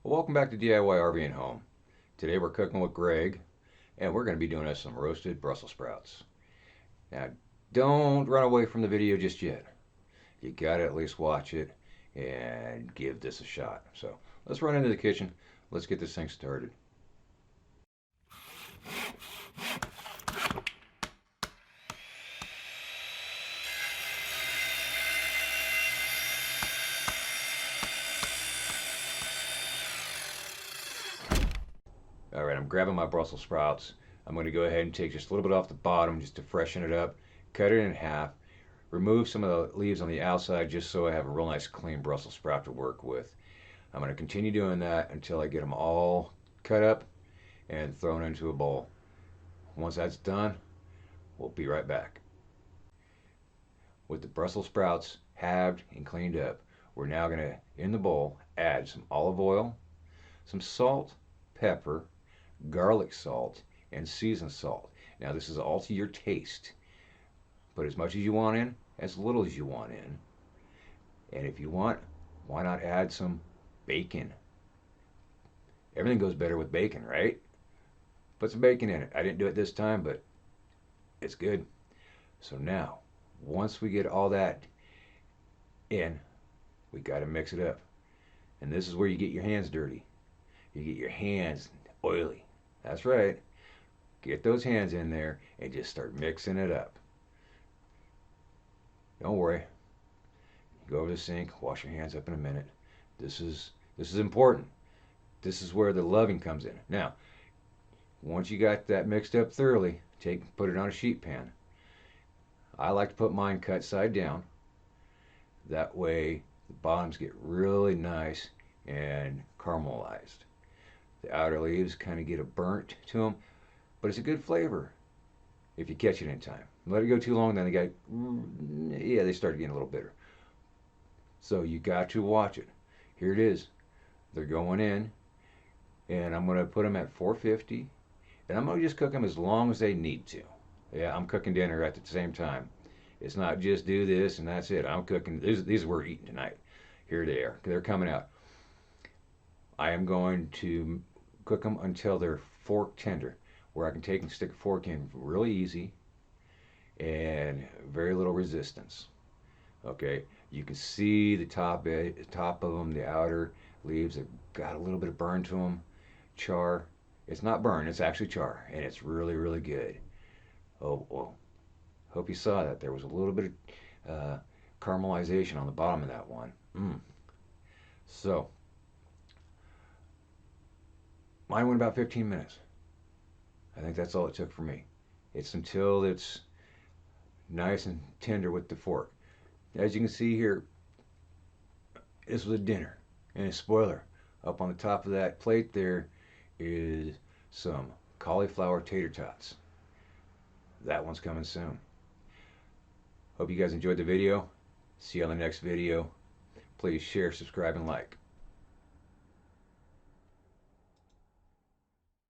Well, welcome back to DIY RV and Home. Today we're cooking with Greg, and we're going to be doing us some roasted Brussels sprouts. Now, don't run away from the video just yet. You got to at least watch it and give this a shot. So let's run into the kitchen. Let's get this thing started. All right, I'm grabbing my Brussels sprouts. I'm going to go ahead and take just a little bit off the bottom just to freshen it up. Cut it in half. Remove some of the leaves on the outside just so I have a real nice clean Brussels sprout to work with. I'm going to continue doing that until I get them all cut up and thrown into a bowl. Once that's done, we'll be right back. With the Brussels sprouts halved and cleaned up, we're now going to, in the bowl, add some olive oil, some salt, pepper, garlic salt, and seasoned salt. Now this is all to your taste. Put as much as you want in, as little as you want in. And if you want, why not add some bacon? Everything goes better with bacon, right? Put some bacon in it. I didn't do it this time, but it's good. So now, once we get all that in, we got to mix it up. And this is where you get your hands dirty. You get your hands oily. That's right. Get those hands in there and just start mixing it up. Don't worry. Go over the sink, wash your hands up in a minute. This is important. This is where the loving comes in. Now, once you got that mixed up thoroughly, put it on a sheet pan. I like to put mine cut side down. That way the bottoms get really nice and caramelized. The outer leaves kind of get a burnt to them, but it's a good flavor if you catch it in time. Let it go too long, then they start getting a little bitter. So you got to watch it. Here it is. They're going in, and I'm going to put them at 450, and I'm going to just cook them as long as they need to. Yeah, I'm cooking dinner at the same time. It's not just do this and that's it. I'm cooking. These we're eating tonight. Here they are. They're coming out. I am going to cook them until they're fork tender, where I can take and stick a fork in really easy and very little resistance. Okay, you can see the top of them, the outer leaves have got a little bit of burn to them, char. It's not burn, it's actually char, and it's really, really good. Oh, well, hope you saw that. There was a little bit of caramelization on the bottom of that one. So, mine went about 15 minutes. I think that's all it took for me. It's until it's nice and tender with the fork. As you can see here, this was a dinner. And a spoiler, up on the top of that plate there is some cauliflower tater tots. That one's coming soon. Hope you guys enjoyed the video. See you on the next video. Please share, subscribe, and like.